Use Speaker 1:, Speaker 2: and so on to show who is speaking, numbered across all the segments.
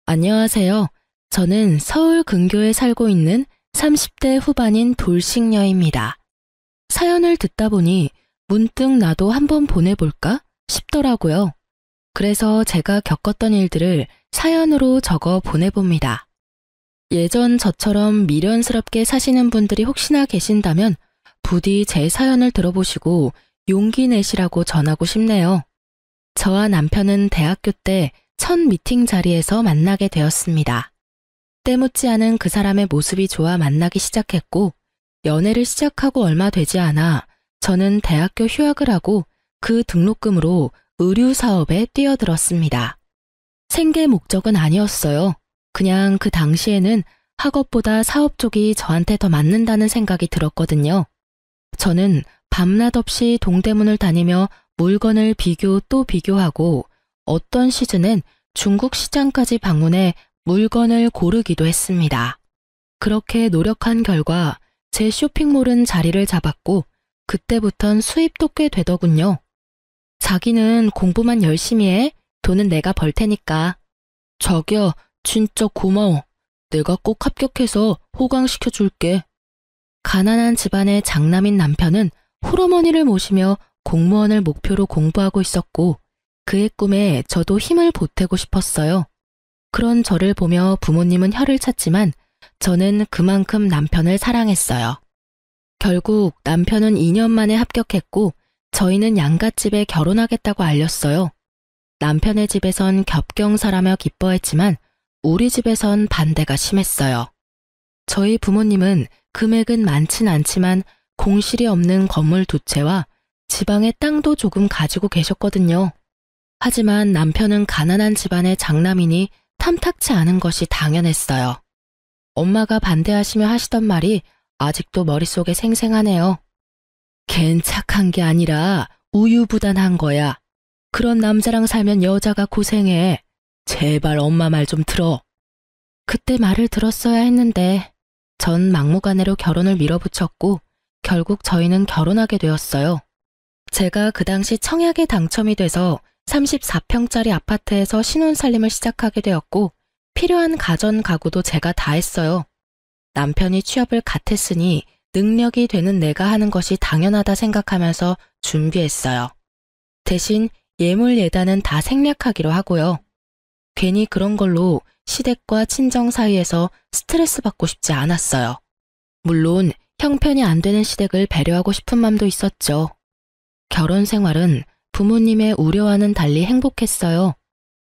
Speaker 1: 안녕하세요. 저는 서울 근교에 살고 있는 30대 후반인 돌싱녀입니다. 사연을 듣다 보니 문득 나도 한번 보내볼까 싶더라고요. 그래서 제가 겪었던 일들을 사연으로 적어 보내봅니다. 예전 저처럼 미련스럽게 사시는 분들이 혹시나 계신다면 부디 제 사연을 들어보시고 용기 내시라고 전하고 싶네요. 저와 남편은 대학교 때 첫 미팅 자리에서 만나게 되었습니다. 때묻지 않은 그 사람의 모습이 좋아 만나기 시작했고, 연애를 시작하고 얼마 되지 않아 저는 대학교 휴학을 하고 그 등록금으로 의류 사업에 뛰어들었습니다. 생계 목적은 아니었어요. 그냥 그 당시에는 학업보다 사업 쪽이 저한테 더 맞는다는 생각이 들었거든요. 저는 밤낮 없이 동대문을 다니며 물건을 비교 또 비교하고 어떤 시즌엔 중국 시장까지 방문해 물건을 고르기도 했습니다. 그렇게 노력한 결과 제 쇼핑몰은 자리를 잡았고 그때부턴 수입도 꽤 되더군요. 자기는 공부만 열심히 해. 돈은 내가 벌 테니까. 자기야, 진짜 고마워. 내가 꼭 합격해서 호강시켜 줄게. 가난한 집안의 장남인 남편은 홀어머니를 모시며 공무원을 목표로 공부하고 있었고 그의 꿈에 저도 힘을 보태고 싶었어요. 그런 저를 보며 부모님은 혀를 찼지만 저는 그만큼 남편을 사랑했어요. 결국 남편은 2년 만에 합격했고 저희는 양갓집에 결혼하겠다고 알렸어요. 남편의 집에선 겹경사라며 기뻐했지만 우리 집에선 반대가 심했어요. 저희 부모님은 금액은 많진 않지만 공실이 없는 건물 두 채와 지방의 땅도 조금 가지고 계셨거든요. 하지만 남편은 가난한 집안의 장남이니 탐탁치 않은 것이 당연했어요. 엄마가 반대하시며 하시던 말이 아직도 머릿속에 생생하네요. 걘 착한 게 아니라 우유부단한 거야. 그런 남자랑 살면 여자가 고생해. 제발 엄마 말 좀 들어. 그때 말을 들었어야 했는데 전 막무가내로 결혼을 밀어붙였고 결국 저희는 결혼하게 되었어요. 제가 그 당시 청약에 당첨이 돼서 34평짜리 아파트에서 신혼살림을 시작하게 되었고 필요한 가전 가구도 제가 다 했어요. 남편이 취업을 갓 했으니 능력이 되는 내가 하는 것이 당연하다 생각하면서 준비했어요. 대신 예물 예단은 다 생략하기로 하고요. 괜히 그런 걸로 시댁과 친정 사이에서 스트레스 받고 싶지 않았어요. 물론 형편이 안 되는 시댁을 배려하고 싶은 마음도 있었죠. 결혼 생활은 부모님의 우려와는 달리 행복했어요.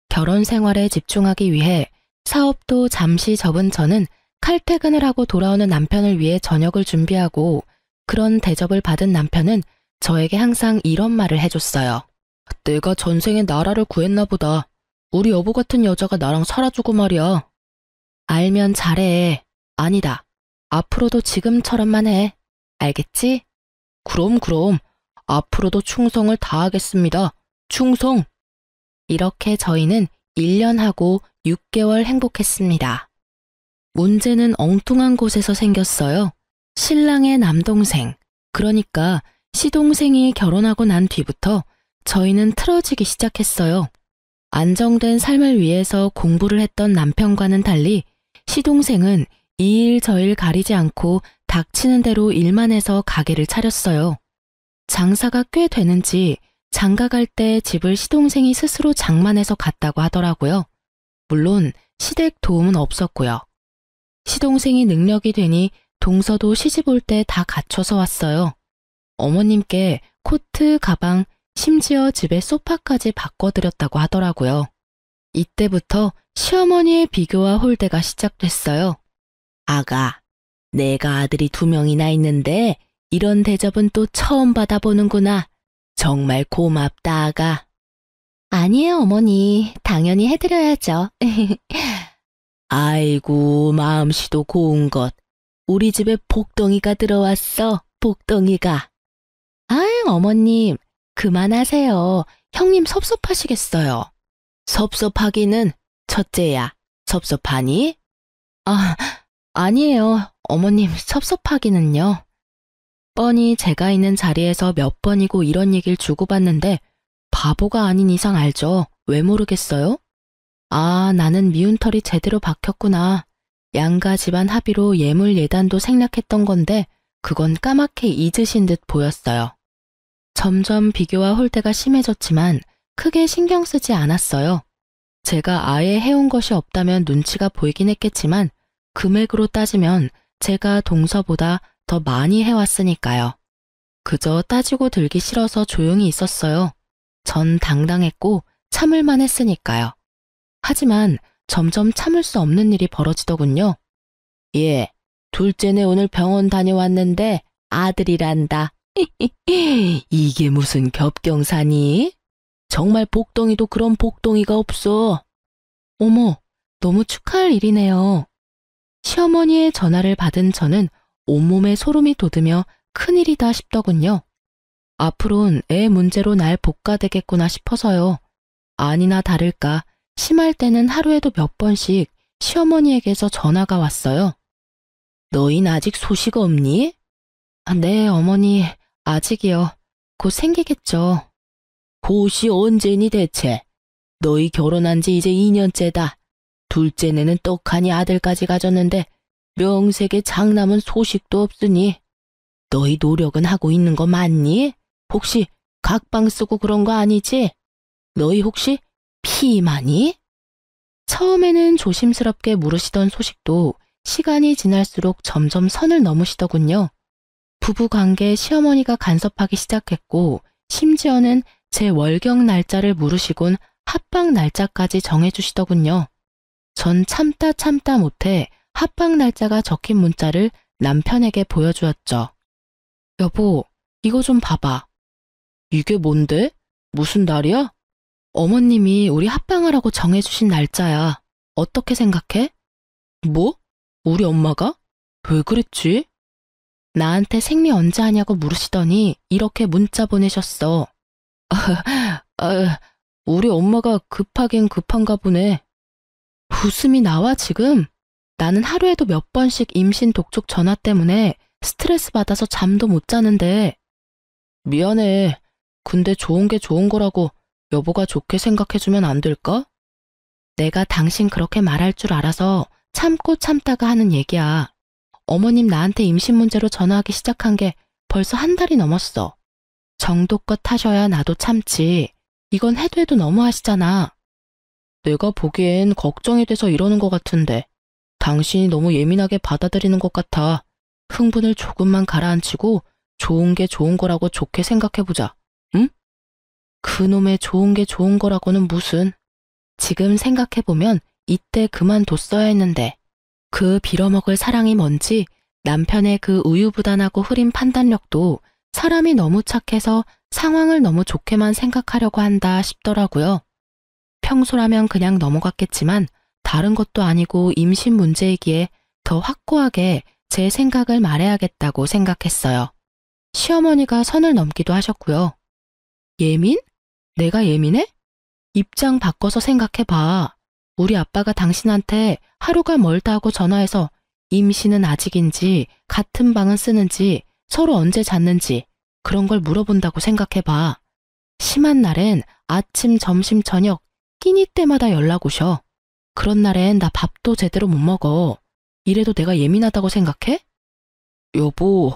Speaker 1: 결혼 생활에 집중하기 위해 사업도 잠시 접은 저는 칼퇴근을 하고 돌아오는 남편을 위해 저녁을 준비하고 그런 대접을 받은 남편은 저에게 항상 이런 말을 해줬어요. 내가 전생에 나라를 구했나 보다. 우리 여보 같은 여자가 나랑 살아주고 말이야. 알면 잘해. 아니다. 앞으로도 지금처럼만 해. 알겠지? 그럼. 앞으로도 충성을 다하겠습니다. 충성! 이렇게 저희는 1년하고 6개월 행복했습니다. 문제는 엉뚱한 곳에서 생겼어요. 신랑의 남동생, 그러니까 시동생이 결혼하고 난 뒤부터 저희는 틀어지기 시작했어요. 안정된 삶을 위해서 공부를 했던 남편과는 달리 시동생은 이 일 저 일 가리지 않고 닥치는 대로 일만 해서 가게를 차렸어요. 장사가 꽤 되는지 장가 갈 때 집을 시동생이 스스로 장만해서 갔다고 하더라고요. 물론 시댁 도움은 없었고요. 시동생이 능력이 되니 동서도 시집 올 때 다 갖춰서 왔어요. 어머님께 코트, 가방, 심지어 집에 소파까지 바꿔드렸다고 하더라고요. 이때부터 시어머니의 비교와 홀대가 시작됐어요. 아가, 내가 아들이 2명이나 있는데 이런 대접은 또 처음 받아보는구나. 정말 고맙다, 아가. 아니에요, 어머니. 당연히 해드려야죠. 아이고, 마음씨도 고운 것. 우리 집에 복덩이가 들어왔어, 복덩이가. 아유, 어머님, 그만하세요. 형님 섭섭하시겠어요. 섭섭하기는 첫째야. 섭섭하니? 아니에요. 어머님, 섭섭하기는요. 뻔히 제가 있는 자리에서 몇 번이고 이런 얘기를 주고받는데 바보가 아닌 이상 알죠. 왜 모르겠어요? 아, 나는 미운털이 제대로 박혔구나. 양가 집안 합의로 예물 예단도 생략했던 건데 그건 까맣게 잊으신 듯 보였어요. 점점 비교와 홀대가 심해졌지만 크게 신경 쓰지 않았어요. 제가 아예 해온 것이 없다면 눈치가 보이긴 했겠지만 금액으로 따지면 제가 동서보다 더 많이 해왔으니까요. 그저 따지고 들기 싫어서 조용히 있었어요. 전 당당했고 참을만 했으니까요. 하지만 점점 참을 수 없는 일이 벌어지더군요. 예, 둘째네 오늘 병원 다녀왔는데 아들이란다. 이게 무슨 겹경사니? 정말 복덩이도 그런 복덩이가 없어. 어머, 너무 축하할 일이네요. 시어머니의 전화를 받은 저는 온몸에 소름이 돋으며 큰일이다 싶더군요. 앞으론 애 문제로 날 볶아대겠구나 싶어서요. 아니나 다를까 심할 때는 하루에도 몇 번씩 시어머니에게서 전화가 왔어요. 너흰 아직 소식 없니? 네, 어머니, 아직이요. 곧 생기겠죠. 곧이 언제니 대체? 너희 결혼한 지 이제 2년째다. 둘째네는 떡하니 아들까지 가졌는데 명색에 장남은 소식도 없으니 너희 노력은 하고 있는 거 맞니? 혹시 각방 쓰고 그런 거 아니지? 너희 혹시 피임하니? 처음에는 조심스럽게 물으시던 소식도 시간이 지날수록 점점 선을 넘으시더군요. 부부관계에 시어머니가 간섭하기 시작했고 심지어는 제 월경 날짜를 물으시곤 합방 날짜까지 정해주시더군요. 전 참다 못해 합방 날짜가 적힌 문자를 남편에게 보여주었죠. 여보, 이거 좀 봐봐. 이게 뭔데? 무슨 날이야? 어머님이 우리 합방하라고 정해주신 날짜야. 어떻게 생각해? 뭐? 우리 엄마가? 왜 그랬지? 나한테 생리 언제 하냐고 물으시더니 이렇게 문자 보내셨어. 우리 엄마가 급하긴 급한가 보네. 웃음이 나와 지금? 나는 하루에도 몇 번씩 임신 독촉 전화 때문에 스트레스 받아서 잠도 못 자는데. 미안해. 근데 좋은 게 좋은 거라고 여보가 좋게 생각해주면 안 될까? 내가 당신 그렇게 말할 줄 알아서 참고 참다가 하는 얘기야. 어머님 나한테 임신 문제로 전화하기 시작한 게 벌써 한 달이 넘었어. 정도껏 하셔야 나도 참지. 이건 해도 너무하시잖아. 내가 보기엔 걱정이 돼서 이러는 것 같은데 당신이 너무 예민하게 받아들이는 것 같아. 흥분을 조금만 가라앉히고 좋은 게 좋은 거라고 좋게 생각해보자. 응? 그놈의 좋은 게 좋은 거라고는 무슨. 지금 생각해보면 이때 그만뒀어야 했는데 그 빌어먹을 사랑이 뭔지 남편의 그 우유부단하고 흐린 판단력도 사람이 너무 착해서 상황을 너무 좋게만 생각하려고 한다 싶더라고요. 평소라면 그냥 넘어갔겠지만 다른 것도 아니고 임신 문제이기에 더 확고하게 제 생각을 말해야겠다고 생각했어요. 시어머니가 선을 넘기도 하셨고요. 예민? 내가 예민해? 입장 바꿔서 생각해봐. 우리 아빠가 당신한테 하루가 멀다 하고 전화해서 임신은 아직인지 같은 방은 쓰는지 서로 언제 잤는지 그런 걸 물어본다고 생각해봐. 심한 날엔 아침, 점심, 저녁 끼니 때마다 연락 오셔. 그런 날엔 나 밥도 제대로 못 먹어. 이래도 내가 예민하다고 생각해? 여보,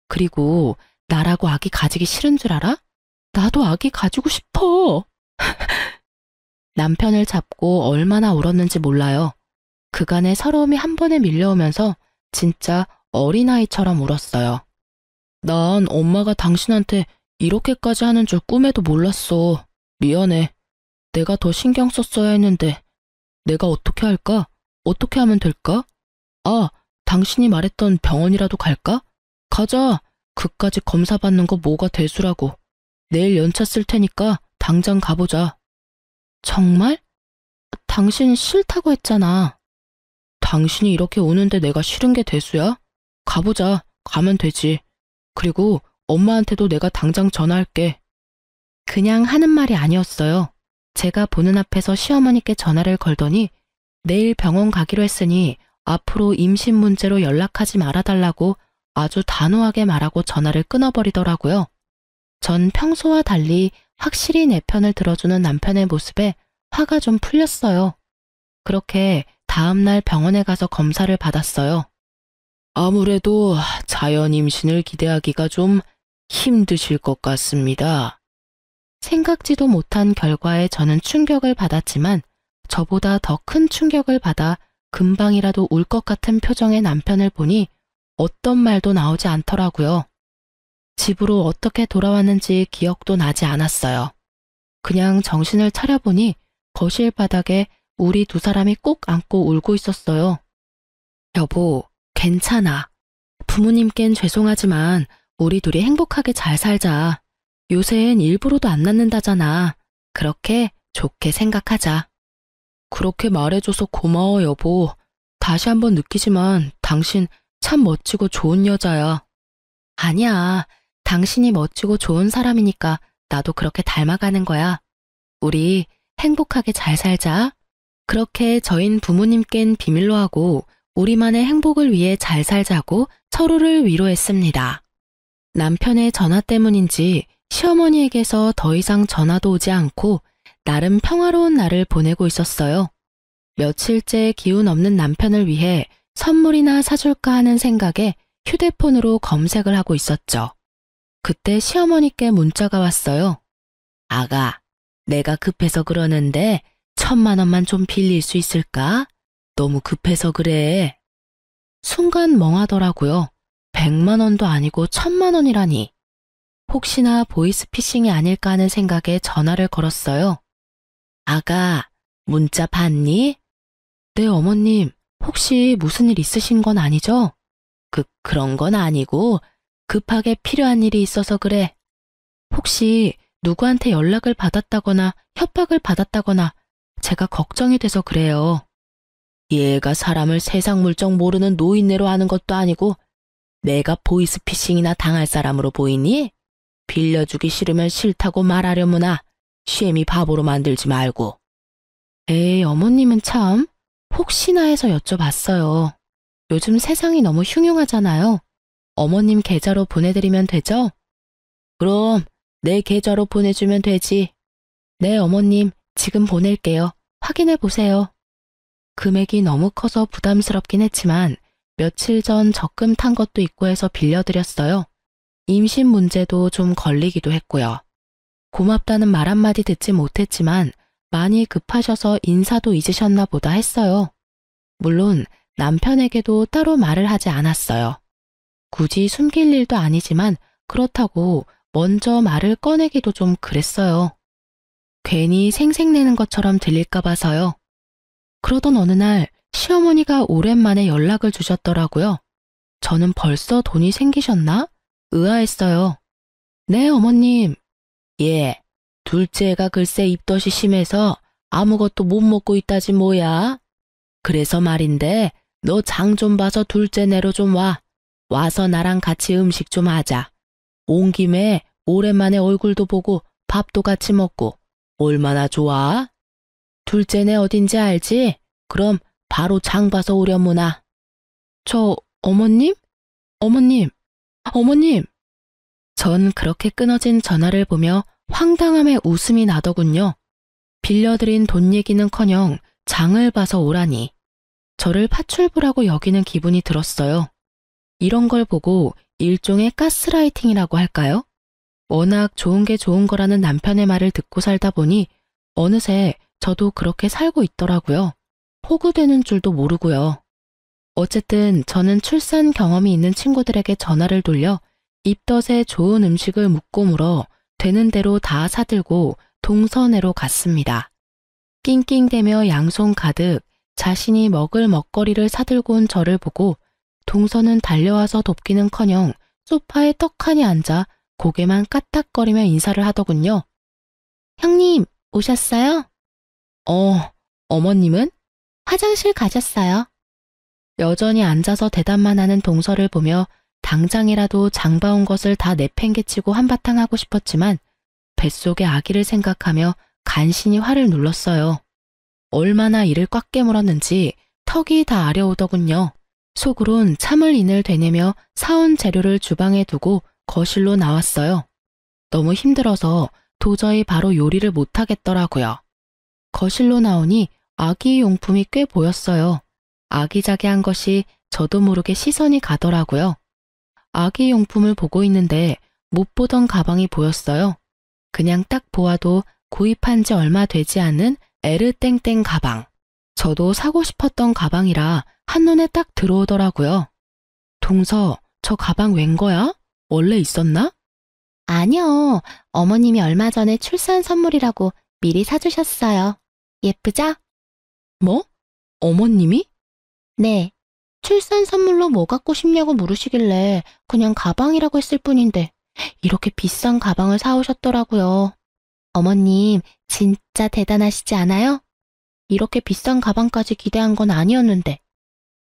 Speaker 1: 그리고 나라고 아기 가지기 싫은 줄 알아? 나도 아기 가지고 싶어. 남편을 잡고 얼마나 울었는지 몰라요. 그간의 서러움이 한 번에 밀려오면서 진짜 어린아이처럼 울었어요. 난 엄마가 당신한테 이렇게까지 하는 줄 꿈에도 몰랐어. 미안해. 내가 더 신경 썼어야 했는데 내가 어떻게 할까? 어떻게 하면 될까? 아, 당신이 말했던 병원이라도 갈까? 가자. 그까지 검사 받는 거 뭐가 대수라고. 내일 연차 쓸 테니까 당장 가보자. 정말? 당신 싫다고 했잖아. 당신이 이렇게 오는데 내가 싫은 게 대수야? 가보자. 가면 되지. 그리고 엄마한테도 내가 당장 전화할게. 그냥 하는 말이 아니었어요. 제가 보는 앞에서 시어머니께 전화를 걸더니 내일 병원 가기로 했으니 앞으로 임신 문제로 연락하지 말아달라고 아주 단호하게 말하고 전화를 끊어버리더라고요. 전 평소와 달리 확실히 내 편을 들어주는 남편의 모습에 화가 좀 풀렸어요. 그렇게 다음날 병원에 가서 검사를 받았어요. 아무래도 자연 임신을 기대하기가 좀 힘드실 것 같습니다. 생각지도 못한 결과에 저는 충격을 받았지만 저보다 더 큰 충격을 받아 금방이라도 울 것 같은 표정의 남편을 보니 어떤 말도 나오지 않더라고요. 집으로 어떻게 돌아왔는지 기억도 나지 않았어요. 그냥 정신을 차려보니 거실 바닥에 우리 두 사람이 꼭 안고 울고 있었어요. 여보, 괜찮아. 부모님께는 죄송하지만 우리 둘이 행복하게 잘 살자. 요새는 일부러도 안 낳는다잖아. 그렇게 좋게 생각하자. 그렇게 말해줘서 고마워, 여보. 다시 한번 느끼지만 당신 참 멋지고 좋은 여자야. 아니야. 당신이 멋지고 좋은 사람이니까 나도 그렇게 닮아가는 거야. 우리 행복하게 잘 살자. 그렇게 저흰 부모님께는 비밀로 하고 우리만의 행복을 위해 잘 살자고 서로를 위로했습니다. 남편의 전화 때문인지 시어머니에게서 더 이상 전화도 오지 않고 나름 평화로운 날을 보내고 있었어요. 며칠째 기운 없는 남편을 위해 선물이나 사줄까 하는 생각에 휴대폰으로 검색을 하고 있었죠. 그때 시어머니께 문자가 왔어요. 아가, 내가 급해서 그러는데 1,000만 원만 좀 빌릴 수 있을까? 너무 급해서 그래. 순간 멍하더라고요. 100만 원도 아니고 1,000만 원이라니. 혹시나 보이스피싱이 아닐까 하는 생각에 전화를 걸었어요. 아가, 문자 봤니? 네, 어머님. 혹시 무슨 일 있으신 건 아니죠? 그런 건 아니고 급하게 필요한 일이 있어서 그래. 혹시 누구한테 연락을 받았다거나 협박을 받았다거나 제가 걱정이 돼서 그래요. 얘가 사람을 세상 물정 모르는 노인네로 하는 것도 아니고 내가 보이스피싱이나 당할 사람으로 보이니? 빌려주기 싫으면 싫다고 말하려무나 쉐미 바보로 만들지 말고. 에이, 어머님은 참 혹시나 해서 여쭤봤어요. 요즘 세상이 너무 흉흉하잖아요. 어머님 계좌로 보내드리면 되죠? 그럼 내 계좌로 보내주면 되지. 네, 어머님, 지금 보낼게요. 확인해 보세요. 금액이 너무 커서 부담스럽긴 했지만 며칠 전 적금 탄 것도 있고 해서 빌려드렸어요. 임신 문제도 좀 걸리기도 했고요. 고맙다는 말 한마디 듣지 못했지만 많이 급하셔서 인사도 잊으셨나 보다 했어요. 물론 남편에게도 따로 말을 하지 않았어요. 굳이 숨길 일도 아니지만 그렇다고 먼저 말을 꺼내기도 좀 그랬어요. 괜히 생색내는 것처럼 들릴까 봐서요. 그러던 어느 날 시어머니가 오랜만에 연락을 주셨더라고요. 저는 벌써 돈이 생기셨나? 의아했어요. 네, 어머님. 예, 둘째가 글쎄 입덧이 심해서 아무것도 못 먹고 있다지 뭐야. 그래서 말인데 너 장 좀 봐서 둘째 내로 좀 와. 와서 나랑 같이 음식 좀 하자. 온 김에 오랜만에 얼굴도 보고 밥도 같이 먹고 얼마나 좋아? 둘째네 어딘지 알지? 그럼 바로 장 봐서 오려무나. 어머님? 어머님! 전 그렇게 끊어진 전화를 보며 황당함에 웃음이 나더군요. 빌려드린 돈 얘기는커녕 장을 봐서 오라니. 저를 파출부라고 여기는 기분이 들었어요. 이런 걸 보고 일종의 가스라이팅이라고 할까요? 워낙 좋은 게 좋은 거라는 남편의 말을 듣고 살다 보니 어느새 저도 그렇게 살고 있더라고요. 호구되는 줄도 모르고요. 어쨌든 저는 출산 경험이 있는 친구들에게 전화를 돌려 입덧에 좋은 음식을 묻고 물어 되는 대로 다 사들고 동서내로 갔습니다. 낑낑대며 양손 가득 자신이 먹을 먹거리를 사들고 온 저를 보고 동서는 달려와서 돕기는커녕 소파에 떡하니 앉아 고개만 까딱거리며 인사를 하더군요. 형님, 오셨어요? 어머님은? 화장실 가셨어요. 여전히 앉아서 대답만 하는 동서를 보며 당장이라도 장봐온 것을 다 내팽개치고 한바탕 하고 싶었지만 뱃속의 아기를 생각하며 간신히 화를 눌렀어요. 얼마나 이를 꽉 깨물었는지 턱이 다 아려오더군요. 속으론 참을 인을 되내며 사온 재료를 주방에 두고 거실로 나왔어요. 너무 힘들어서 도저히 바로 요리를 못하겠더라고요. 거실로 나오니 아기 용품이 꽤 보였어요. 아기자기한 것이 저도 모르게 시선이 가더라고요. 아기 용품을 보고 있는데 못 보던 가방이 보였어요. 그냥 딱 보아도 구입한 지 얼마 되지 않은 에르땡땡 가방. 저도 사고 싶었던 가방이라 한눈에 딱 들어오더라고요. 동서, 저 가방 웬 거야? 원래 있었나? 아니요. 어머님이 얼마 전에 출산 선물이라고 미리 사주셨어요. 예쁘죠? 뭐? 어머님이? 네. 출산 선물로 뭐 갖고 싶냐고 물으시길래 그냥 가방이라고 했을 뿐인데 이렇게 비싼 가방을 사오셨더라고요. 어머님 진짜 대단하시지 않아요? 이렇게 비싼 가방까지 기대한 건 아니었는데.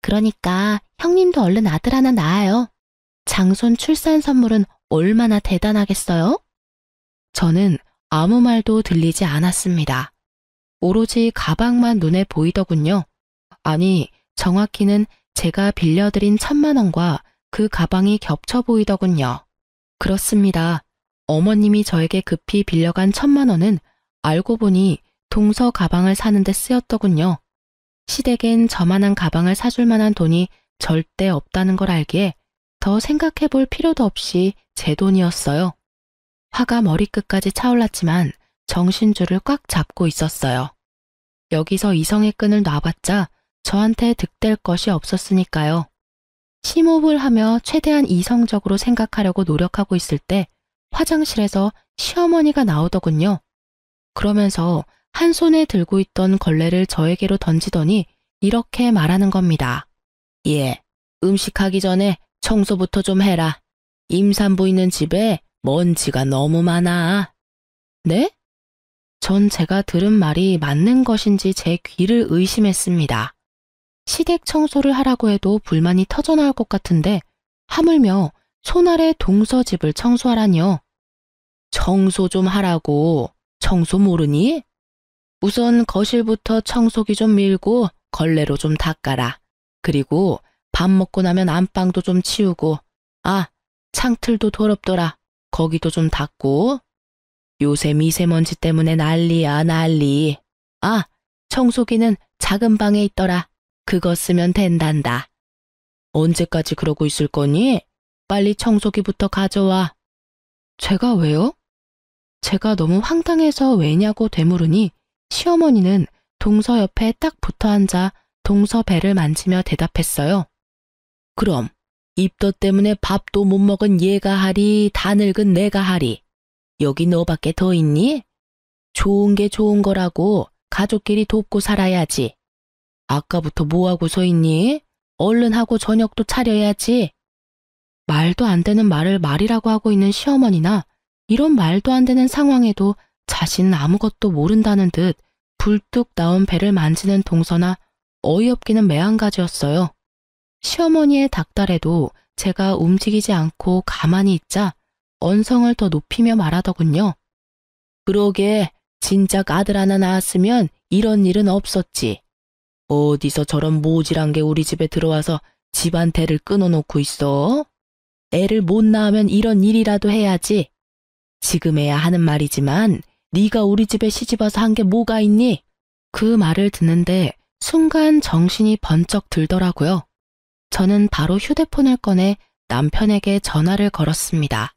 Speaker 1: 그러니까 형님도 얼른 아들 하나 낳아요. 장손 출산 선물은 얼마나 대단하겠어요? 저는 아무 말도 들리지 않았습니다. 오로지 가방만 눈에 보이더군요. 아니, 정확히는 제가 빌려드린 1,000만 원과 그 가방이 겹쳐 보이더군요. 그렇습니다. 어머님이 저에게 급히 빌려간 1,000만 원은 알고 보니 동서 가방을 사는데 쓰였더군요. 시댁엔 저만한 가방을 사줄 만한 돈이 절대 없다는 걸 알기에 더 생각해 볼 필요도 없이 제 돈이었어요. 화가 머리끝까지 차올랐지만 정신줄을 꽉 잡고 있었어요. 여기서 이성의 끈을 놔봤자 저한테 득될 것이 없었으니까요. 심호흡을 하며 최대한 이성적으로 생각하려고 노력하고 있을 때 화장실에서 시어머니가 나오더군요. 그러면서 한 손에 들고 있던 걸레를 저에게로 던지더니 이렇게 말하는 겁니다. 예, 음식하기 전에 청소부터 좀 해라. 임산부 있는 집에 먼지가 너무 많아. 네? 전 제가 들은 말이 맞는 것인지 제 귀를 의심했습니다. 시댁 청소를 하라고 해도 불만이 터져나올 것 같은데 하물며 손아래 동서 집을 청소하라니요. 청소 좀 하라고. 청소 모르니? 우선 거실부터 청소기 좀 밀고 걸레로 좀 닦아라. 그리고 밥 먹고 나면 안방도 좀 치우고, 아, 창틀도 더럽더라. 거기도 좀 닦고. 요새 미세먼지 때문에 난리야, 난리. 아, 청소기는 작은 방에 있더라. 그거 쓰면 된단다. 언제까지 그러고 있을 거니? 빨리 청소기부터 가져와. 제가 왜요? 제가 너무 황당해서 왜냐고 되물으니 시어머니는 동서 옆에 딱 붙어 앉아 동서 배를 만지며 대답했어요. 그럼 입덧 때문에 밥도 못 먹은 얘가 하리, 다 늙은 내가 하리. 여기 너밖에 더 있니? 좋은 게 좋은 거라고 가족끼리 돕고 살아야지. 아까부터 뭐하고 서 있니? 얼른 하고 저녁도 차려야지. 말도 안 되는 말을 말이라고 하고 있는 시어머니나 이런 말도 안 되는 상황에도 자신은 아무것도 모른다는 듯 불뚝 나온 배를 만지는 동서나 어이없기는 매한가지였어요. 시어머니의 닥달에도 제가 움직이지 않고 가만히 있자 언성을 더 높이며 말하더군요. 그러게 진작 아들 하나 낳았으면 이런 일은 없었지. 어디서 저런 모질한 게 우리 집에 들어와서 집안 대를 끊어놓고 있어? 애를 못 낳으면 이런 일이라도 해야지. 지금에야 하는 말이지만 네가 우리 집에 시집와서 한 게 뭐가 있니? 그 말을 듣는데 순간 정신이 번쩍 들더라고요. 저는 바로 휴대폰을 꺼내 남편에게 전화를 걸었습니다.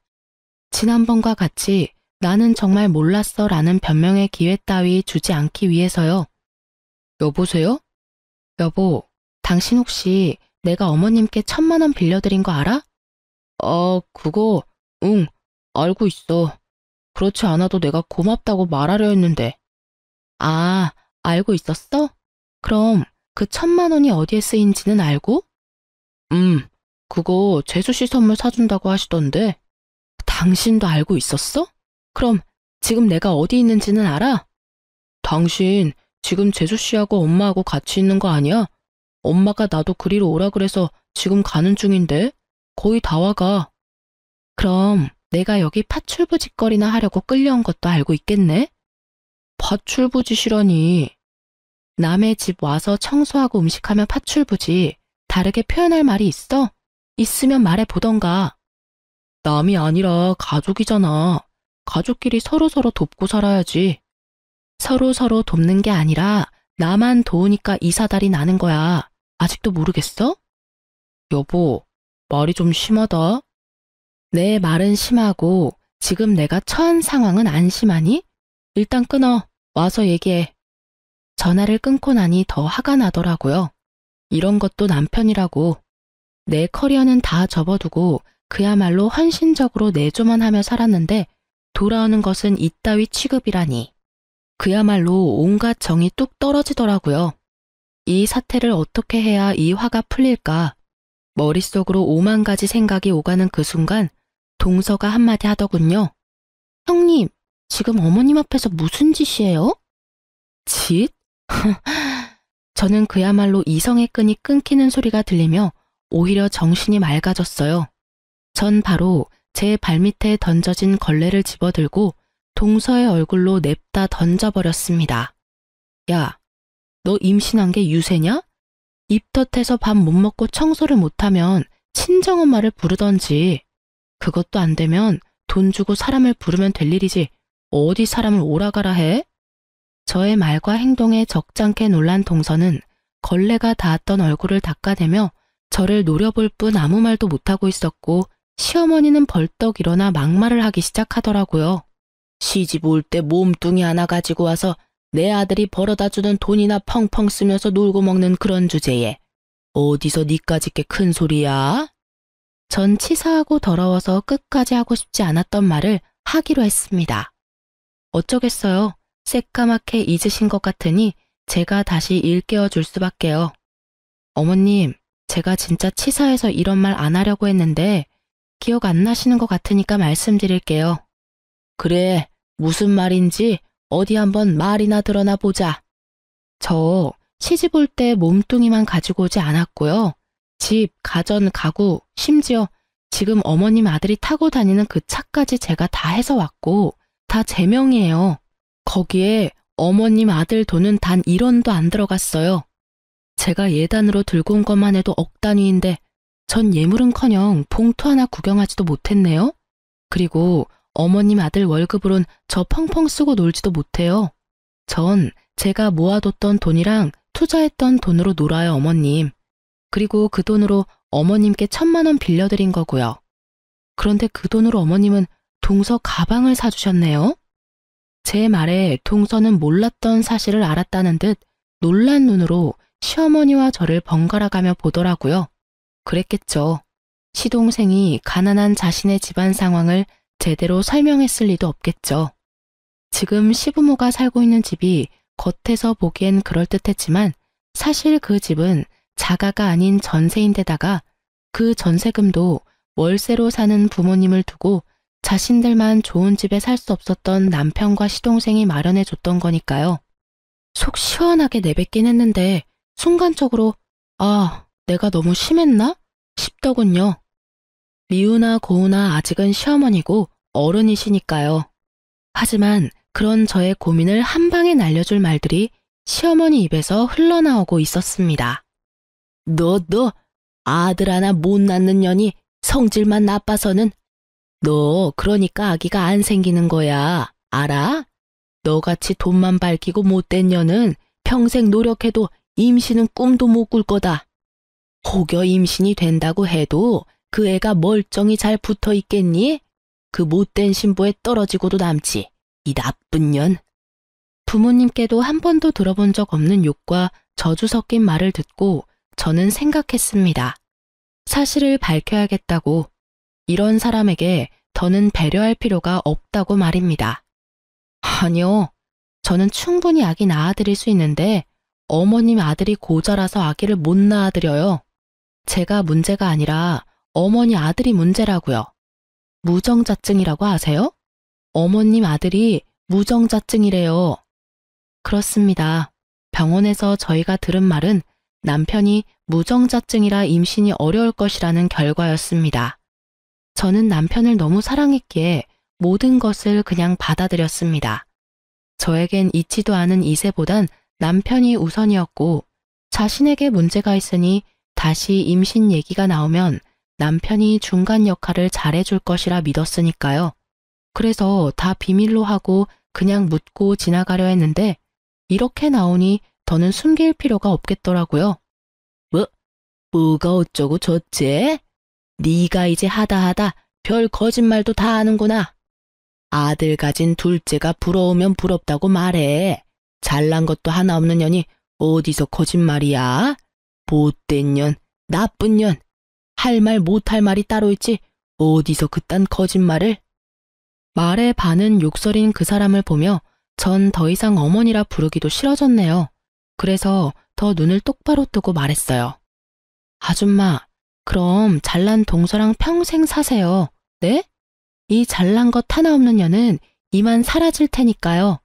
Speaker 1: 지난번과 같이 나는 정말 몰랐어 라는 변명의 기회 따위 주지 않기 위해서요. 여보세요? 여보, 당신 혹시 내가 어머님께 1,000만 원 빌려드린 거 알아? 그거, 응, 알고 있어. 그렇지 않아도 내가 고맙다고 말하려 했는데. 아, 알고 있었어? 그럼 그 1,000만 원이 어디에 쓰인지는 알고? 그거 재수씨 선물 사준다고 하시던데. 당신도 알고 있었어? 그럼 지금 내가 어디 있는지는 알아? 당신 지금 재수씨하고 엄마하고 같이 있는 거 아니야? 엄마가 나도 그리로 오라 그래서 지금 가는 중인데 거의 다 와가. 그럼 내가 여기 파출부짓거리나 하려고 끌려온 것도 알고 있겠네? 파출부짓이라니. 남의 집 와서 청소하고 음식하면 파출부지. 다르게 표현할 말이 있어? 있으면 말해보던가. 남이 아니라 가족이잖아. 가족끼리 서로서로 돕고 살아야지. 서로서로 돕는 게 아니라 나만 도우니까 이 사달이 나는 거야. 아직도 모르겠어? 여보, 말이 좀 심하다. 내 말은 심하고 지금 내가 처한 상황은 안 심하니? 일단 끊어. 와서 얘기해. 전화를 끊고 나니 더 화가 나더라고요. 이런 것도 남편이라고. 내 커리어는 다 접어두고 그야말로 헌신적으로 내조만 하며 살았는데 돌아오는 것은 이따위 취급이라니. 그야말로 온갖 정이 뚝 떨어지더라고요. 이 사태를 어떻게 해야 이 화가 풀릴까? 머릿속으로 5만 가지 생각이 오가는 그 순간 동서가 한마디 하더군요. 형님, 지금 어머님 앞에서 무슨 짓이에요? 짓? 저는 그야말로 이성의 끈이 끊기는 소리가 들리며 오히려 정신이 맑아졌어요. 전 바로 제 발밑에 던져진 걸레를 집어들고 동서의 얼굴로 냅다 던져버렸습니다. 야, 너 임신한 게 유세냐? 입덧해서 밥 못 먹고 청소를 못하면 친정엄마를 부르던지. 그것도 안 되면 돈 주고 사람을 부르면 될 일이지 어디 사람을 오라가라 해? 저의 말과 행동에 적잖게 놀란 동서는 걸레가 닿았던 얼굴을 닦아대며 저를 노려볼 뿐 아무 말도 못하고 있었고 시어머니는 벌떡 일어나 막말을 하기 시작하더라고요. 시집 올 때 몸뚱이 하나 가지고 와서 내 아들이 벌어다주는 돈이나 펑펑 쓰면서 놀고 먹는 그런 주제에 어디서 니까짓 게 큰 소리야? 전 치사하고 더러워서 끝까지 하고 싶지 않았던 말을 하기로 했습니다. 어쩌겠어요. 새까맣게 잊으신 것 같으니 제가 다시 일깨워 줄 수밖에요. 어머님, 제가 진짜 치사해서 이런 말 안 하려고 했는데 기억 안 나시는 것 같으니까 말씀드릴게요. 그래, 무슨 말인지 어디 한번 말이나 드러나 보자. 저 시집 올 때 몸뚱이만 가지고 오지 않았고요. 집, 가전, 가구, 심지어 지금 어머님 아들이 타고 다니는 그 차까지 제가 다 해서 왔고 다 제 명이에요. 거기에 어머님 아들 돈은 단 1원도 안 들어갔어요. 제가 예단으로 들고 온 것만 해도 억 단위인데 전 예물은커녕 봉투 하나 구경하지도 못했네요. 그리고 어머님 아들 월급으론 저 펑펑 쓰고 놀지도 못해요. 전 제가 모아뒀던 돈이랑 투자했던 돈으로 놀아요, 어머님. 그리고 그 돈으로 어머님께 1,000만 원 빌려드린 거고요. 그런데 그 돈으로 어머님은 동서 가방을 사주셨네요. 제 말에 동서는 몰랐던 사실을 알았다는 듯 놀란 눈으로 시어머니와 저를 번갈아가며 보더라고요. 그랬겠죠. 시동생이 가난한 자신의 집안 상황을 제대로 설명했을 리도 없겠죠. 지금 시부모가 살고 있는 집이 겉에서 보기엔 그럴듯했지만 사실 그 집은 자가가 아닌 전세인데다가 그 전세금도 월세로 사는 부모님을 두고 자신들만 좋은 집에 살 수 없었던 남편과 시동생이 마련해 줬던 거니까요. 속 시원하게 내뱉긴 했는데 순간적으로 아, 내가 너무 심했나? 싶더군요. 미우나 고우나 아직은 시어머니고 어른이시니까요. 하지만 그런 저의 고민을 한 방에 날려줄 말들이 시어머니 입에서 흘러나오고 있었습니다. 너 아들 하나 못 낳는 년이 성질만 나빠서는 너 그러니까 아기가 안 생기는 거야. 알아? 너같이 돈만 밝히고 못된 년은 평생 노력해도 임신은 꿈도 못 꿀 거다. 혹여 임신이 된다고 해도 그 애가 멀쩡히 잘 붙어 있겠니? 그 못된 신부에 떨어지고도 남지. 이 나쁜 년. 부모님께도 한 번도 들어본 적 없는 욕과 저주 섞인 말을 듣고 저는 생각했습니다. 사실을 밝혀야겠다고. 이런 사람에게 더는 배려할 필요가 없다고 말입니다. 아니요. 저는 충분히 아기 낳아드릴 수 있는데 어머님 아들이 고자라서 아기를 못 낳아드려요. 제가 문제가 아니라 어머니 아들이 문제라고요. 무정자증이라고 아세요? 어머님 아들이 무정자증이래요. 그렇습니다. 병원에서 저희가 들은 말은 남편이 무정자증이라 임신이 어려울 것이라는 결과였습니다. 저는 남편을 너무 사랑했기에 모든 것을 그냥 받아들였습니다. 저에겐 있지도 않은 이세보단 남편이 우선이었고 자신에게 문제가 있으니 다시 임신 얘기가 나오면 남편이 중간 역할을 잘해줄 것이라 믿었으니까요. 그래서 다 비밀로 하고 그냥 묻고 지나가려 했는데 이렇게 나오니 더는 숨길 필요가 없겠더라고요. 뭐가 어쩌고 저째? 네가 이제 하다 별 거짓말도 다 하는구나. 아들 가진 둘째가 부러우면 부럽다고 말해. 잘난 것도 하나 없는 년이 어디서 거짓말이야? 못된 년, 나쁜 년. 할 말 못할 말이 따로 있지 어디서 그딴 거짓말을? 말에 반은 욕설인 그 사람을 보며 전 더 이상 어머니라 부르기도 싫어졌네요. 그래서 더 눈을 똑바로 뜨고 말했어요. 아줌마, 그럼 잘난 동서랑 평생 사세요. 네? 이 잘난 것 하나 없는 년은 이만 사라질 테니까요.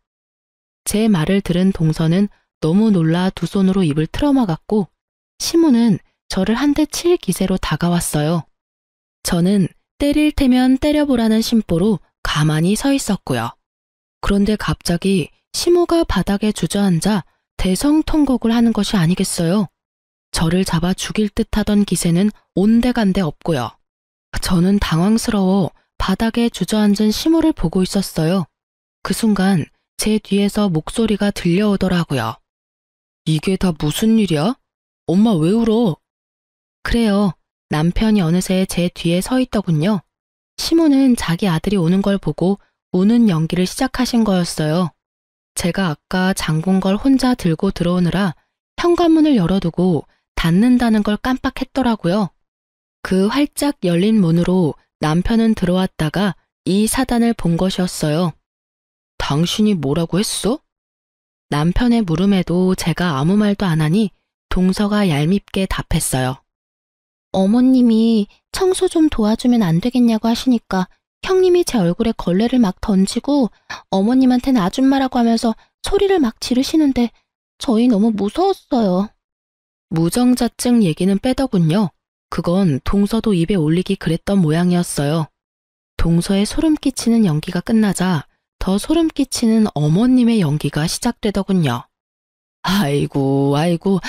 Speaker 1: 제 말을 들은 동서는 너무 놀라 두 손으로 입을 틀어막았고 시무는 저를 한 대 칠 기세로 다가왔어요. 저는 때릴 테면 때려보라는 심보로 가만히 서 있었고요. 그런데 갑자기 시무가 바닥에 주저앉아 대성통곡을 하는 것이 아니겠어요. 저를 잡아 죽일 듯 하던 기세는 온데간데 없고요. 저는 당황스러워 바닥에 주저앉은 시무를 보고 있었어요. 그 순간 제 뒤에서 목소리가 들려오더라고요. 이게 다 무슨 일이야? 엄마 왜 울어? 그래요. 남편이 어느새 제 뒤에 서 있더군요. 시무는 자기 아들이 오는 걸 보고 우는 연기를 시작하신 거였어요. 제가 아까 잠근 걸 혼자 들고 들어오느라 현관문을 열어두고 닫는다는 걸 깜빡했더라고요. 그 활짝 열린 문으로 남편은 들어왔다가 이 사단을 본 것이었어요. 당신이 뭐라고 했어? 남편의 물음에도 제가 아무 말도 안 하니 동서가 얄밉게 답했어요. 어머님이 청소 좀 도와주면 안 되겠냐고 하시니까 형님이 제 얼굴에 걸레를 막 던지고 어머님한테는 아줌마라고 하면서 소리를 막 지르시는데 저희 너무 무서웠어요. 무정자증 얘기는 빼더군요. 그건 동서도 입에 올리기 그랬던 모양이었어요. 동서의 소름 끼치는 연기가 끝나자 더 소름 끼치는 어머님의 연기가 시작되더군요. 아이고,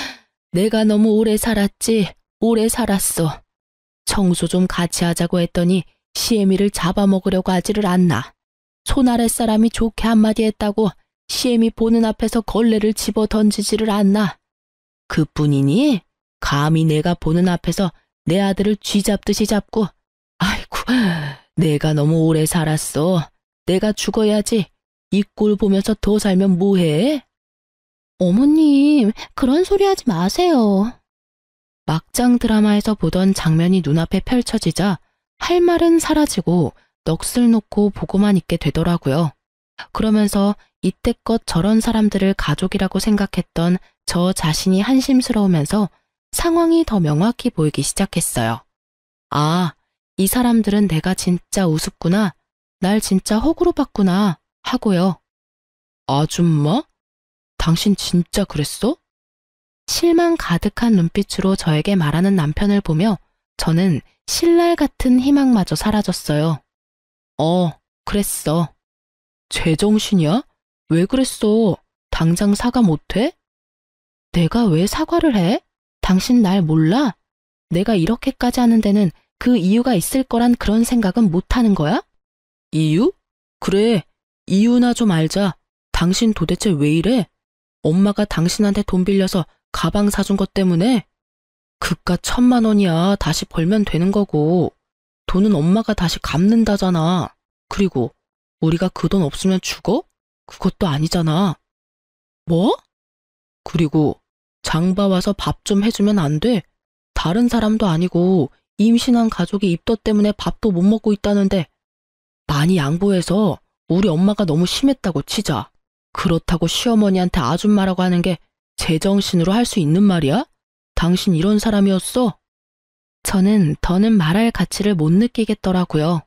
Speaker 1: 내가 너무 오래 살았지, 오래 살았어. 청소 좀 같이 하자고 했더니 시애미를 잡아먹으려고 하지를 않나. 손 아랫사람이 좋게 한마디 했다고 시애미 보는 앞에서 걸레를 집어 던지지를 않나. 그뿐이니 감히 내가 보는 앞에서 내 아들을 쥐잡듯이 잡고 아이고 내가 너무 오래 살았어. 내가 죽어야지. 이 꼴 보면서 더 살면 뭐해? 어머님 그런 소리 하지 마세요. 막장 드라마에서 보던 장면이 눈앞에 펼쳐지자 할 말은 사라지고 넋을 놓고 보고만 있게 되더라고요. 그러면서 이때껏 저런 사람들을 가족이라고 생각했던 저 자신이 한심스러우면서 상황이 더 명확히 보이기 시작했어요. 아, 이 사람들은 내가 진짜 우습구나, 날 진짜 호구로 봤구나 하고요. 아줌마? 당신 진짜 그랬어? 실망 가득한 눈빛으로 저에게 말하는 남편을 보며 저는 신랄 같은 희망마저 사라졌어요. 그랬어. 제정신이야? 왜 그랬어? 당장 사과 못해? 내가 왜 사과를 해? 당신 날 몰라? 내가 이렇게까지 하는 데는 그 이유가 있을 거란 그런 생각은 못하는 거야? 이유? 그래, 이유나 좀 알자. 당신 도대체 왜 이래? 엄마가 당신한테 돈 빌려서 가방 사준 것 때문에? 그깟 1,000만 원이야 다시 벌면 되는 거고 돈은 엄마가 다시 갚는다잖아. 그리고 우리가 그 돈 없으면 죽어? 그것도 아니잖아. 뭐? 그리고 장봐 와서 밥 좀 해주면 안 돼? 다른 사람도 아니고 임신한 가족이 입덧 때문에 밥도 못 먹고 있다는데 많이 양보해서 우리 엄마가 너무 심했다고 치자. 그렇다고 시어머니한테 아줌마라고 하는 게 제정신으로 할 수 있는 말이야? 당신 이런 사람이었어? 저는 더는 말할 가치를 못 느끼겠더라고요.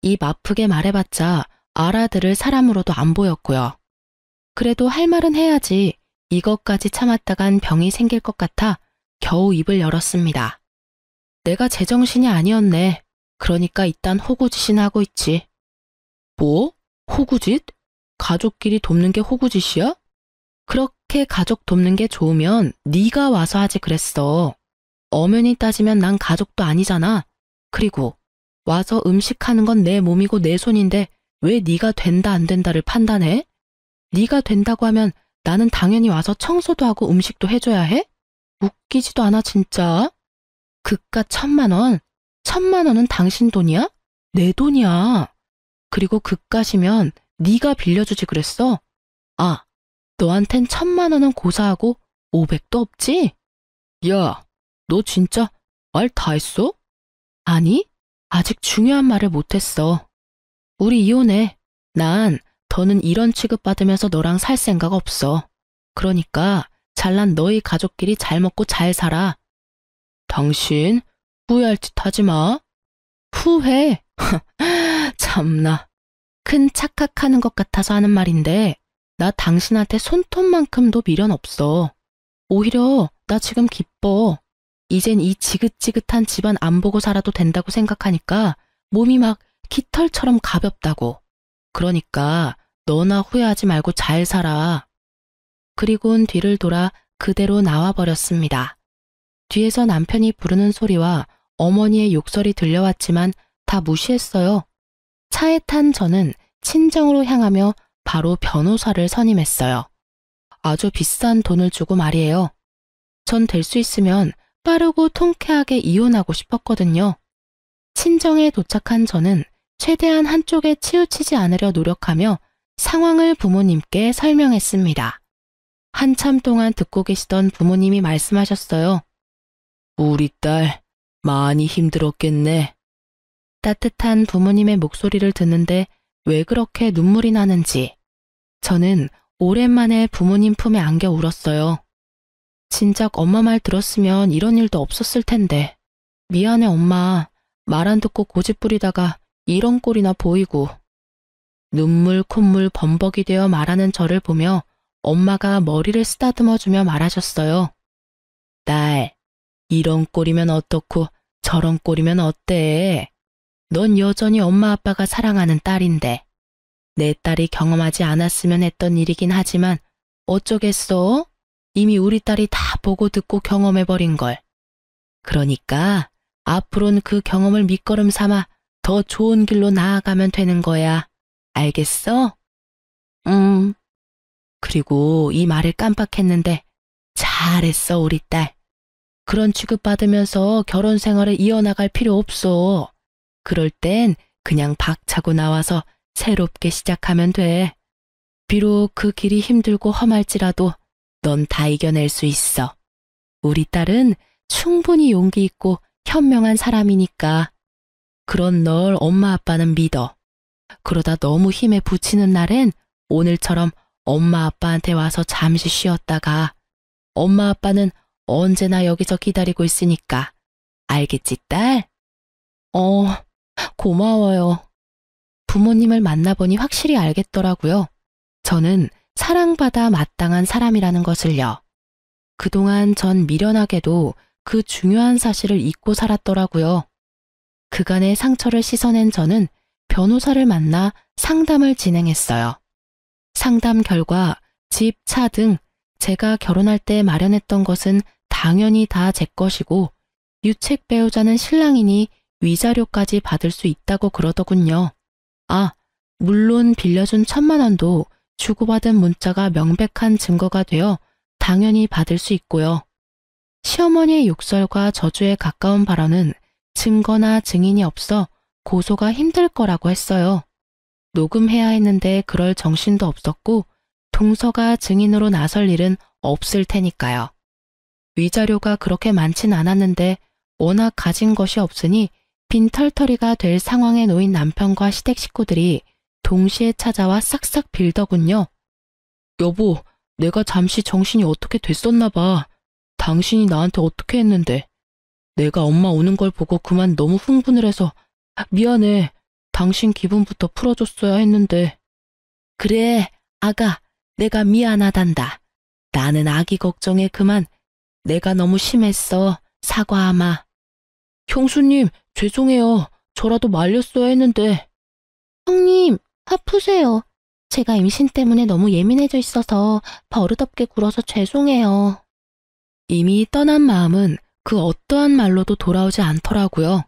Speaker 1: 입 아프게 말해봤자 알아들을 사람으로도 안 보였고요. 그래도 할 말은 해야지. 이것까지 참았다간 병이 생길 것 같아 겨우 입을 열었습니다. 내가 제정신이 아니었네. 그러니까 일단 호구짓이나 하고 있지. 뭐? 호구짓? 가족끼리 돕는 게 호구짓이야? 그렇게 가족 돕는 게 좋으면 네가 와서 하지 그랬어. 엄연히 따지면 난 가족도 아니잖아. 그리고 와서 음식하는 건 내 몸이고 내 손인데 왜 네가 된다 안 된다를 판단해? 네가 된다고 하면 나는 당연히 와서 청소도 하고 음식도 해줘야 해? 웃기지도 않아, 진짜. 그깟 1,000만 원. 1,000만 원은 당신 돈이야? 내 돈이야. 그리고 그깟이면 네가 빌려주지 그랬어. 아, 너한텐 1,000만 원은 고사하고 500도 없지? 야, 너 진짜 말 다 했어? 아니, 아직 중요한 말을 못했어. 우리 이혼해. 난 더는 이런 취급받으면서 너랑 살 생각 없어. 그러니까 잘난 너희 가족끼리 잘 먹고 잘 살아. 당신 후회할 짓 하지 마. 후회? 참나. 큰 착각하는 것 같아서 하는 말인데 나 당신한테 손톱만큼도 미련 없어. 오히려 나 지금 기뻐. 이젠 이 지긋지긋한 집안 안 보고 살아도 된다고 생각하니까 몸이 막 깃털처럼 가볍다고. 그러니까 너나 후회하지 말고 잘 살아. 그리곤 뒤를 돌아 그대로 나와버렸습니다. 뒤에서 남편이 부르는 소리와 어머니의 욕설이 들려왔지만 다 무시했어요. 차에 탄 저는 친정으로 향하며 바로 변호사를 선임했어요. 아주 비싼 돈을 주고 말이에요. 전 될 수 있으면 빠르고 통쾌하게 이혼하고 싶었거든요. 친정에 도착한 저는 최대한 한쪽에 치우치지 않으려 노력하며 상황을 부모님께 설명했습니다. 한참 동안 듣고 계시던 부모님이 말씀하셨어요. 우리 딸 많이 힘들었겠네. 따뜻한 부모님의 목소리를 듣는데 왜 그렇게 눈물이 나는지 저는 오랜만에 부모님 품에 안겨 울었어요. 진작 엄마 말 들었으면 이런 일도 없었을 텐데. 미안해 엄마. 말 안 듣고 고집 부리다가 이런 꼴이나 보이고. 눈물 콧물 범벅이 되어 말하는 저를 보며 엄마가 머리를 쓰다듬어주며 말하셨어요. 딸, 이런 꼴이면 어떻고 저런 꼴이면 어때? 넌 여전히 엄마 아빠가 사랑하는 딸인데. 내 딸이 경험하지 않았으면 했던 일이긴 하지만 어쩌겠어? 이미 우리 딸이 다 보고 듣고 경험해버린 걸. 그러니까 앞으로는 그 경험을 밑거름 삼아 더 좋은 길로 나아가면 되는 거야. 알겠어? 그리고 이 말을 깜빡했는데 잘했어 우리 딸. 그런 취급받으면서 결혼 생활을 이어나갈 필요 없어. 그럴 땐 그냥 박차고 나와서 새롭게 시작하면 돼. 비록 그 길이 힘들고 험할지라도 넌 다 이겨낼 수 있어. 우리 딸은 충분히 용기 있고 현명한 사람이니까. 그런 널 엄마 아빠는 믿어. 그러다 너무 힘에 부치는 날엔 오늘처럼 엄마 아빠한테 와서 잠시 쉬었다가 엄마 아빠는 언제나 여기서 기다리고 있으니까. 알겠지, 딸? 고마워요. 부모님을 만나보니 확실히 알겠더라고요. 저는 사랑받아 마땅한 사람이라는 것을요. 그동안 전 미련하게도 그 중요한 사실을 잊고 살았더라고요. 그간의 상처를 씻어낸 저는 변호사를 만나 상담을 진행했어요. 상담 결과 집, 차 등 제가 결혼할 때 마련했던 것은 당연히 다 제 것이고 유책 배우자는 신랑이니 위자료까지 받을 수 있다고 그러더군요. 아, 물론 빌려준 1,000만 원도 주고받은 문자가 명백한 증거가 되어 당연히 받을 수 있고요. 시어머니의 욕설과 저주에 가까운 발언은 증거나 증인이 없어 고소가 힘들 거라고 했어요. 녹음해야 했는데 그럴 정신도 없었고 동서가 증인으로 나설 일은 없을 테니까요. 위자료가 그렇게 많진 않았는데 워낙 가진 것이 없으니 빈털터리가 될 상황에 놓인 남편과 시댁 식구들이 동시에 찾아와 싹싹 빌더군요. 여보, 내가 잠시 정신이 어떻게 됐었나 봐. 당신이 나한테 어떻게 했는데. 내가 엄마 오는 걸 보고 그만 너무 흥분을 해서 미안해. 당신 기분부터 풀어줬어야 했는데. 그래, 아가, 내가 미안하단다. 나는 아기 걱정에 그만 내가 너무 심했어. 사과하마. 형수님, 죄송해요. 저라도 말렸어야 했는데. 형님, 화푸세요. 제가 임신 때문에 너무 예민해져 있어서 버릇없게 굴어서 죄송해요. 이미 떠난 마음은 그 어떠한 말로도 돌아오지 않더라고요.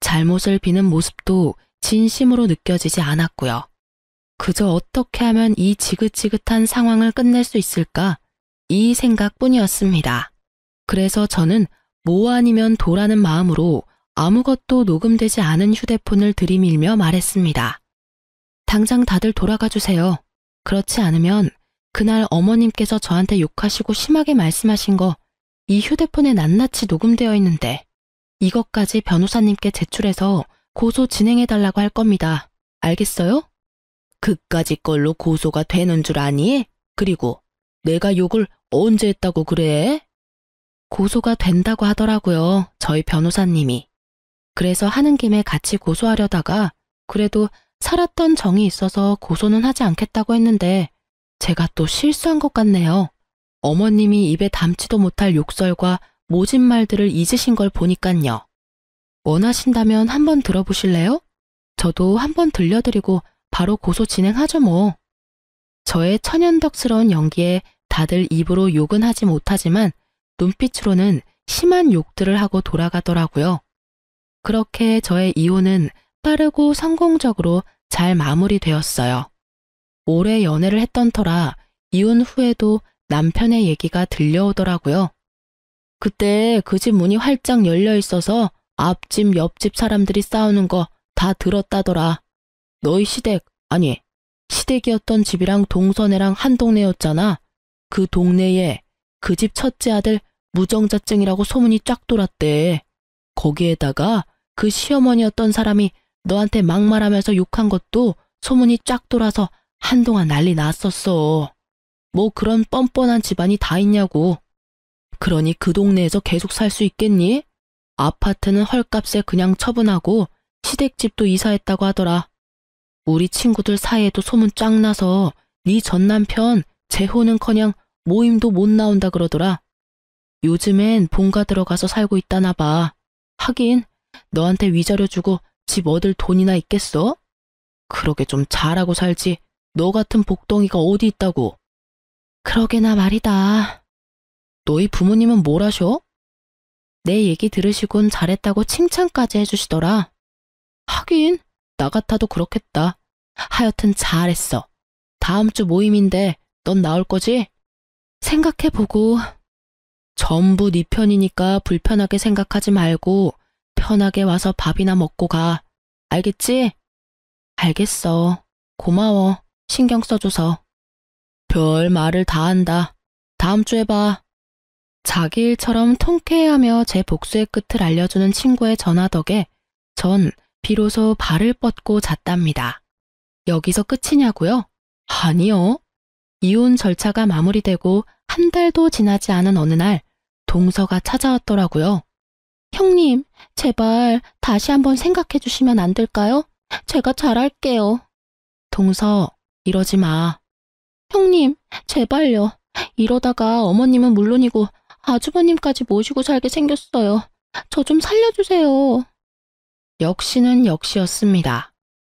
Speaker 1: 잘못을 비는 모습도 진심으로 느껴지지 않았고요. 그저 어떻게 하면 이 지긋지긋한 상황을 끝낼 수 있을까? 이 생각뿐이었습니다. 그래서 저는 뭐 아니면 도라는 마음으로 아무것도 녹음되지 않은 휴대폰을 들이밀며 말했습니다. 당장 다들 돌아가 주세요. 그렇지 않으면 그날 어머님께서 저한테 욕하시고 심하게 말씀하신 거 이 휴대폰에 낱낱이 녹음되어 있는데 이것까지 변호사님께 제출해서 고소 진행해달라고 할 겁니다. 알겠어요? 그까지 걸로 고소가 되는 줄 아니? 그리고 내가 욕을 언제 했다고 그래? 고소가 된다고 하더라고요. 저희 변호사님이. 그래서 하는 김에 같이 고소하려다가 그래도 살았던 정이 있어서 고소는 하지 않겠다고 했는데 제가 또 실수한 것 같네요. 어머님이 입에 담지도 못할 욕설과 모진 말들을 잊으신 걸 보니깐요. 원하신다면 한번 들어보실래요? 저도 한번 들려드리고 바로 고소 진행하죠 뭐. 저의 천연덕스러운 연기에 다들 입으로 욕은 하지 못하지만 눈빛으로는 심한 욕들을 하고 돌아가더라고요. 그렇게 저의 이혼은 빠르고 성공적으로 잘 마무리되었어요. 오래 연애를 했던 터라 이혼 후에도 남편의 얘기가 들려오더라고요. 그때 그 집 문이 활짝 열려 있어서 앞집 옆집 사람들이 싸우는 거 다 들었다더라. 너희 시댁, 아니 시댁이었던 집이랑 동서네랑 한 동네였잖아. 그 동네에 그 집 첫째 아들 무정자증이라고 소문이 쫙 돌았대. 거기에다가 그 시어머니였던 사람이 너한테 막말하면서 욕한 것도 소문이 쫙 돌아서 한동안 난리 났었어. 뭐 그런 뻔뻔한 집안이 다 있냐고. 그러니 그 동네에서 계속 살 수 있겠니? 아파트는 헐값에 그냥 처분하고 시댁집도 이사했다고 하더라. 우리 친구들 사이에도 소문 쫙 나서 네 전 남편 재혼은커녕 모임도 못 나온다 그러더라. 요즘엔 본가 들어가서 살고 있다나 봐. 하긴 너한테 위자료 주고 집 얻을 돈이나 있겠어? 그러게 좀 잘하고 살지. 너 같은 복덩이가 어디 있다고. 그러게나 말이다. 너희 부모님은 뭘 하셔? 내 얘기 들으시곤 잘했다고 칭찬까지 해주시더라. 하긴 나 같아도 그렇겠다. 하여튼 잘했어. 다음 주 모임인데 넌 나올 거지? 생각해보고. 전부 네 편이니까 불편하게 생각하지 말고 편하게 와서 밥이나 먹고 가. 알겠지? 알겠어. 고마워. 신경 써줘서. 별 말을 다 한다. 다음 주에 봐. 자기 일처럼 통쾌해하며 제 복수의 끝을 알려주는 친구의 전화 덕에 전 비로소 발을 뻗고 잤답니다. 여기서 끝이냐고요? 아니요. 이혼 절차가 마무리되고 한 달도 지나지 않은 어느 날 동서가 찾아왔더라고요. 형님, 제발 다시 한번 생각해 주시면 안 될까요? 제가 잘할게요. 동서, 이러지 마. 형님, 제발요. 이러다가 어머님은 물론이고 아주버님까지 모시고 살게 생겼어요. 저 좀 살려주세요. 역시는 역시였습니다.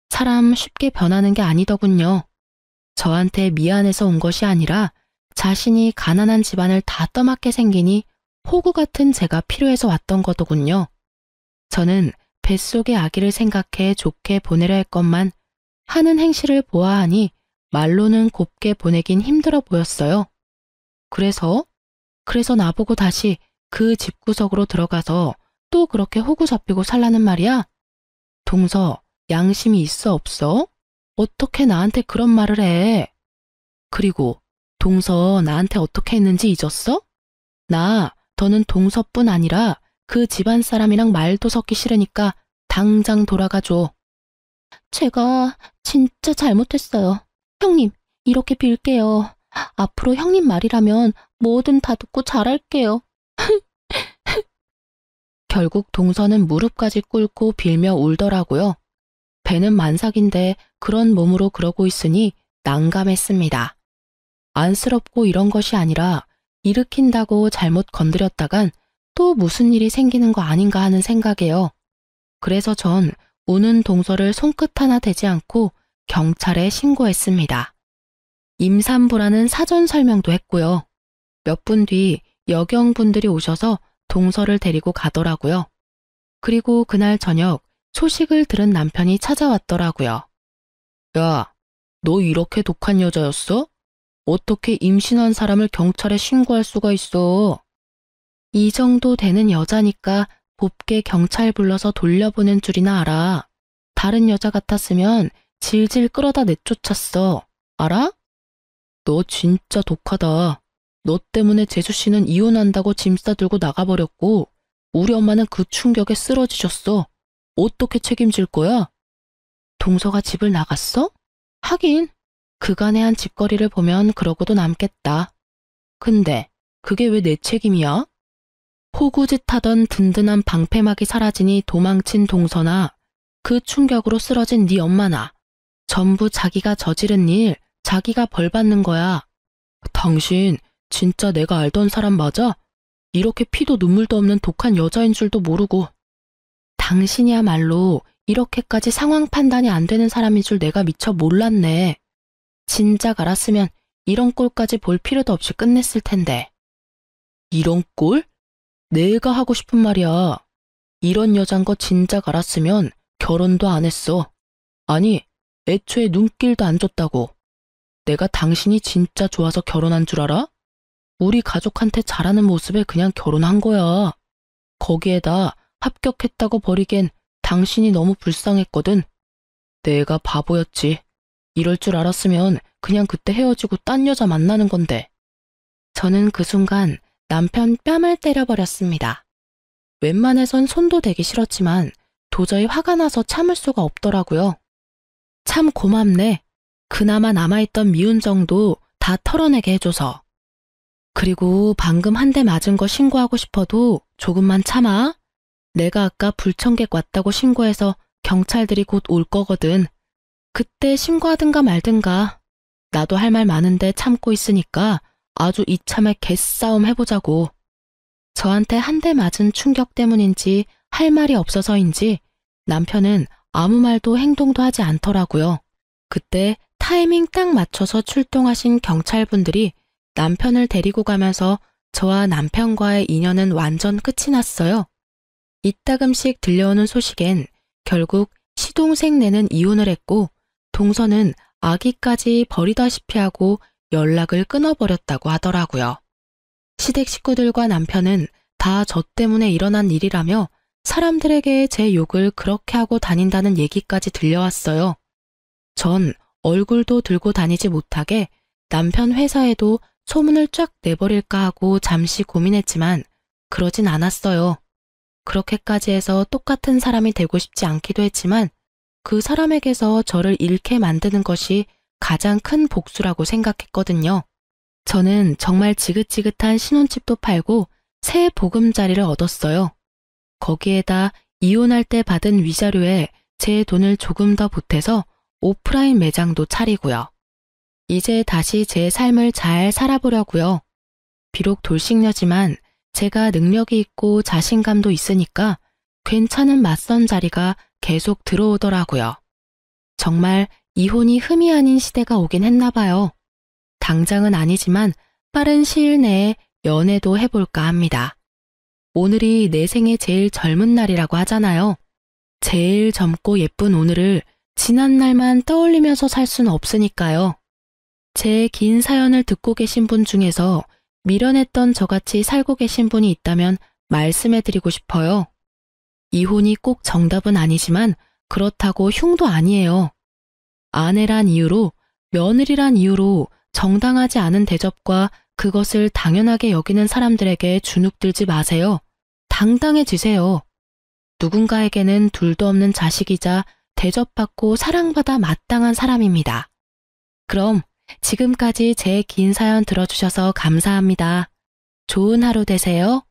Speaker 1: 사람 쉽게 변하는 게 아니더군요. 저한테 미안해서 온 것이 아니라 자신이 가난한 집안을 다 떠맡게 생기니 호구 같은 제가 필요해서 왔던 거더군요. 저는 뱃속의 아기를 생각해 좋게 보내려 했건만 하는 행실을 보아하니 말로는 곱게 보내긴 힘들어 보였어요. 그래서 나보고 다시 그 집구석으로 들어가서 또 그렇게 호구 잡히고 살라는 말이야? 동서, 양심이 있어 없어? 어떻게 나한테 그런 말을 해? 그리고 동서 나한테 어떻게 했는지 잊었어? 나 더는 동서뿐 아니라 그 집안 사람이랑 말도 섞기 싫으니까 당장 돌아가줘. 제가 진짜 잘못했어요. 형님, 이렇게 빌게요. 앞으로 형님 말이라면 뭐든 다 듣고 잘할게요. 결국 동서는 무릎까지 꿇고 빌며 울더라고요. 배는 만삭인데 그런 몸으로 그러고 있으니 난감했습니다. 안쓰럽고 이런 것이 아니라 일으킨다고 잘못 건드렸다간 또 무슨 일이 생기는 거 아닌가 하는 생각에요. 그래서 전 우는 동서를 손끝 하나 대지 않고 경찰에 신고했습니다. 임산부라는 사전 설명도 했고요. 몇 분 뒤 여경분들이 오셔서 동서를 데리고 가더라고요. 그리고 그날 저녁 소식을 들은 남편이 찾아왔더라고요. 야, 너 이렇게 독한 여자였어? 어떻게 임신한 사람을 경찰에 신고할 수가 있어? 이 정도 되는 여자니까 곱게 경찰 불러서 돌려보낸 줄이나 알아. 다른 여자 같았으면 질질 끌어다 내쫓았어. 알아? 너 진짜 독하다. 너 때문에 재수 씨는 이혼한다고 짐 싸들고 나가버렸고 우리 엄마는 그 충격에 쓰러지셨어. 어떻게 책임질 거야? 동서가 집을 나갔어? 하긴 그간의 한 짓거리를 보면 그러고도 남겠다. 근데 그게 왜 내 책임이야? 호구짓 하던 든든한 방패막이 사라지니 도망친 동서나 그 충격으로 쓰러진 네 엄마나 전부 자기가 저지른 일, 자기가 벌 받는 거야. 당신 진짜 내가 알던 사람 맞아? 이렇게 피도 눈물도 없는 독한 여자인 줄도 모르고. 당신이야말로 이렇게까지 상황 판단이 안 되는 사람인 줄 내가 미처 몰랐네. 진작 알았으면 이런 꼴까지 볼 필요도 없이 끝냈을 텐데. 이런 꼴? 내가 하고 싶은 말이야. 이런 여잔 거 진작 알았으면 결혼도 안 했어. 아니, 애초에 눈길도 안 줬다고. 내가 당신이 진짜 좋아서 결혼한 줄 알아? 우리 가족한테 잘하는 모습에 그냥 결혼한 거야. 거기에다 합격했다고 버리기엔 당신이 너무 불쌍했거든. 내가 바보였지. 이럴 줄 알았으면 그냥 그때 헤어지고 딴 여자 만나는 건데. 저는 그 순간 남편 뺨을 때려버렸습니다. 웬만해선 손도 대기 싫었지만 도저히 화가 나서 참을 수가 없더라고요. 참 고맙네. 그나마 남아있던 미운 정도 다 털어내게 해줘서. 그리고 방금 한 대 맞은 거 신고하고 싶어도 조금만 참아. 내가 아까 불청객 왔다고 신고해서 경찰들이 곧 올 거거든. 그때 신고하든가 말든가. 나도 할 말 많은데 참고 있으니까 아주 이참에 개싸움 해보자고. 저한테 한 대 맞은 충격 때문인지 할 말이 없어서인지 남편은 아무 말도 행동도 하지 않더라고요. 그때 타이밍 딱 맞춰서 출동하신 경찰분들이 남편을 데리고 가면서 저와 남편과의 인연은 완전 끝이 났어요. 이따금씩 들려오는 소식엔 결국 시동생네는 이혼을 했고 동서는 아기까지 버리다시피 하고 연락을 끊어버렸다고 하더라고요. 시댁 식구들과 남편은 다 저 때문에 일어난 일이라며 사람들에게 제 욕을 그렇게 하고 다닌다는 얘기까지 들려왔어요. 전 얼굴도 들고 다니지 못하게 남편 회사에도 소문을 쫙 내버릴까 하고 잠시 고민했지만 그러진 않았어요. 그렇게까지 해서 똑같은 사람이 되고 싶지 않기도 했지만 그 사람에게서 저를 잃게 만드는 것이 가장 큰 복수라고 생각했거든요. 저는 정말 지긋지긋한 신혼집도 팔고 새 보금자리를 얻었어요. 거기에다 이혼할 때 받은 위자료에 제 돈을 조금 더 보태서 오프라인 매장도 차리고요. 이제 다시 제 삶을 잘 살아보려고요. 비록 돌싱녀지만 제가 능력이 있고 자신감도 있으니까 괜찮은 맞선 자리가 계속 들어오더라고요. 정말 이혼이 흠이 아닌 시대가 오긴 했나 봐요. 당장은 아니지만 빠른 시일 내에 연애도 해볼까 합니다. 오늘이 내 생애 제일 젊은 날이라고 하잖아요. 제일 젊고 예쁜 오늘을 지난 날만 떠올리면서 살 수는 없으니까요. 제 긴 사연을 듣고 계신 분 중에서 미련했던 저같이 살고 계신 분이 있다면 말씀해드리고 싶어요. 이혼이 꼭 정답은 아니지만 그렇다고 흉도 아니에요. 아내란 이유로, 며느리란 이유로 정당하지 않은 대접과 그것을 당연하게 여기는 사람들에게 주눅들지 마세요. 당당해지세요. 누군가에게는 둘도 없는 자식이자 대접받고 사랑받아 마땅한 사람입니다. 그럼 지금까지 제 긴 사연 들어주셔서 감사합니다. 좋은 하루 되세요.